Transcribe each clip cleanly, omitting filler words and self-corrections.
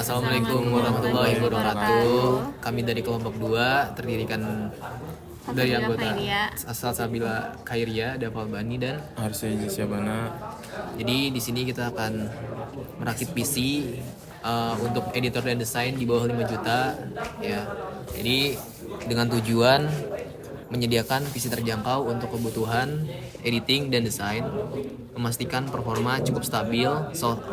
Assalamualaikum warahmatullahi wabarakatuh. Kami dari kelompok 2 terdirikan dari anggota Salsabila Khairia, Dafal Bani dan Harsha Syabana. Jadi di sini kita akan merakit PC untuk editor dan desain di bawah 5 juta ya. Jadi dengan tujuan menyediakan PC terjangkau untuk kebutuhan editing dan desain, memastikan performa cukup stabil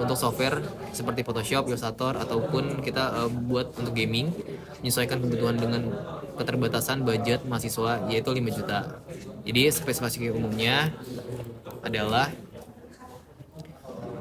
untuk software seperti Photoshop, Illustrator ataupun kita buat untuk gaming, menyesuaikan kebutuhan dengan keterbatasan budget mahasiswa yaitu 5 juta. Jadi spesifikasi umumnya adalah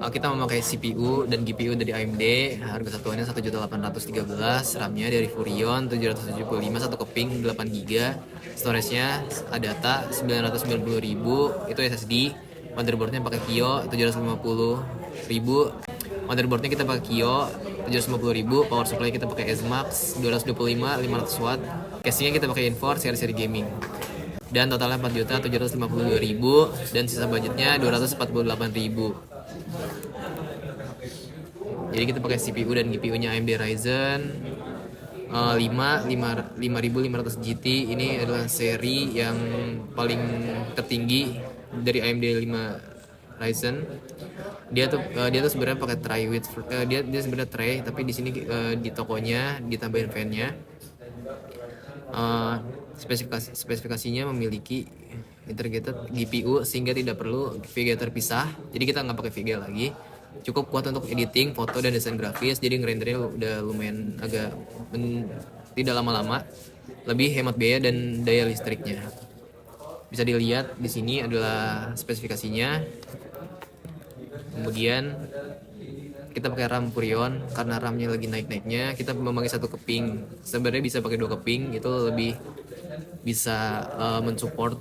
kita memakai CPU dan GPU dari AMD, harga satuannya 1.813.000, RAM-nya dari Furion 775, satu keping 8GB, storage-nya data 990.000, itu SSD, motherboard-nya pakai Kio 750.000, motherboard-nya kita pakai Kio 750.000, power supply kita pakai SMAX 225 500 watt, casing-nya kita pakai Infor seri-seri gaming. Dan totalnya 4.752.000 dan sisa budgetnya 248.000. Jadi kita pakai CPU dan GPU-nya AMD Ryzen 5500 GT. Ini adalah seri yang paling tertinggi dari AMD 5 Ryzen. Dia tuh sebenarnya pakai tray width, dia sebenarnya tray, tapi di sini di tokonya ditambahin fan-nya. Spesifikasinya memiliki integrated GPU sehingga tidak perlu VGA terpisah. Jadi kita nggak pakai VGA lagi. Cukup kuat untuk editing, foto dan desain grafis. Jadi ngerendernya udah lumayan tidak lama-lama. Lebih hemat biaya dan daya listriknya. Bisa dilihat di sini adalah spesifikasinya. Kemudian kita pakai RAM Furion karena RAM-nya lagi naik-naiknya. Kita memakai satu keping. Sebenarnya bisa pakai 2 keping, itu lebih bisa mensupport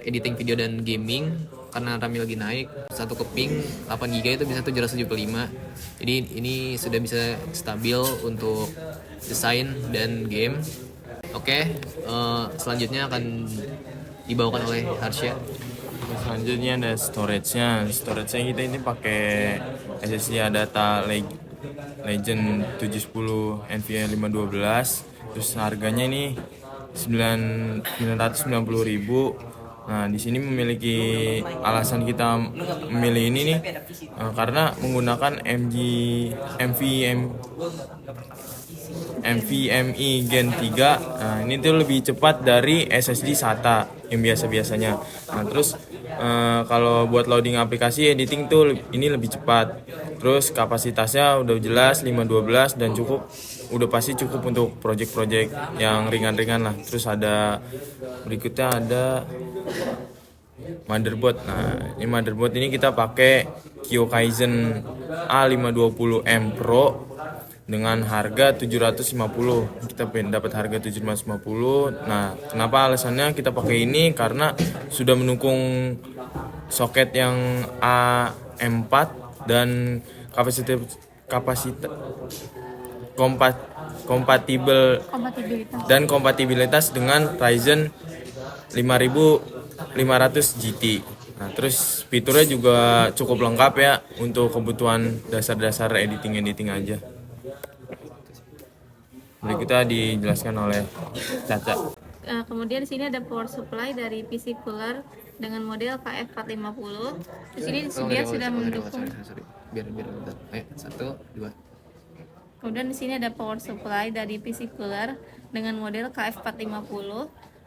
editing video dan gaming karena RAM-nya lagi naik. Satu keping 8GB itu bisa 775. Jadi ini sudah bisa stabil untuk desain dan game. Oke, selanjutnya akan dibawakan oleh Harsha. Selanjutnya ada storage-nya. Storage-nya kita ini pakai SSD data Legend 710 NVMe 512. Terus harganya ini 990.000. Nah, di sini memiliki alasan kita memilih ini nih karena menggunakan NVMe Gen 3. Nah, ini tuh lebih cepat dari SSD SATA yang biasa-biasanya. Nah, terus kalau buat loading aplikasi editing tuh ini lebih cepat. Terus kapasitasnya udah jelas 512 dan udah pasti cukup untuk project-project yang ringan-ringan lah. Terus berikutnya ada motherboard. Nah, ini motherboard ini kita pakai Kyo Kaizen A520M Pro dengan harga 750. Kita dapat harga 750. Nah, kenapa alasannya kita pakai ini? Karena sudah mendukung soket yang AM4 dan kompatibilitas dengan Ryzen 5500 GT. Nah, terus fiturnya juga cukup lengkap ya untuk kebutuhan dasar-dasar editing aja. Berikutnya dijelaskan oleh Caca. Kemudian di sini ada power supply dari PC cooler dengan model KF450. Di sini dia sudah mendukung. Biar bentar. Ayo, 1, 2. Kemudian di sini ada power supply dari PC cooler dengan model KF450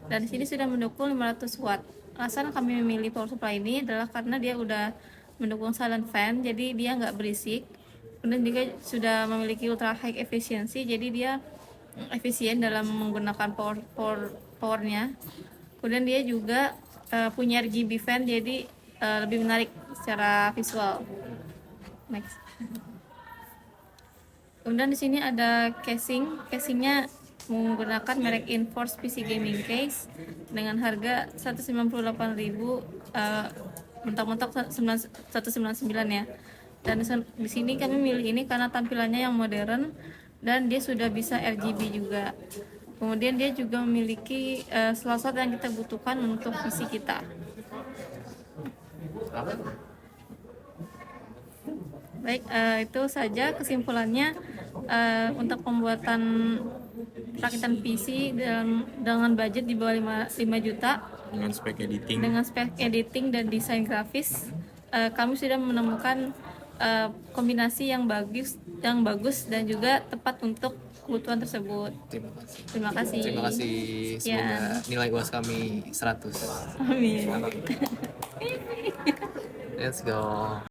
dan di sini sudah mendukung 500 watt. Alasan kami memilih power supply ini adalah karena dia udah mendukung silent fan, jadi dia nggak berisik. Kemudian juga sudah memiliki ultra high efficiency, jadi dia efisien dalam menggunakan powernya. Kemudian dia juga punya RGB fan, jadi lebih menarik secara visual. Next. Kemudian di sini ada casingnya menggunakan merek Inforce PC Gaming Case dengan harga 198.000, mentok-mentok 199 ya. Dan di sini kami milih ini karena tampilannya yang modern dan dia sudah bisa RGB juga. Kemudian dia juga memiliki slot yang kita butuhkan untuk PC kita. Baik, itu saja kesimpulannya. untuk pembuatan perakitan PC dengan budget di bawah 5 juta dengan spek editing. dengan spek editing dan desain grafis. Kami sudah menemukan kombinasi yang bagus dan juga tepat untuk kebutuhan tersebut. Terima kasih. Terima kasih. Terima kasih. Semoga nilai UAS kami 100. Amin. Let's go.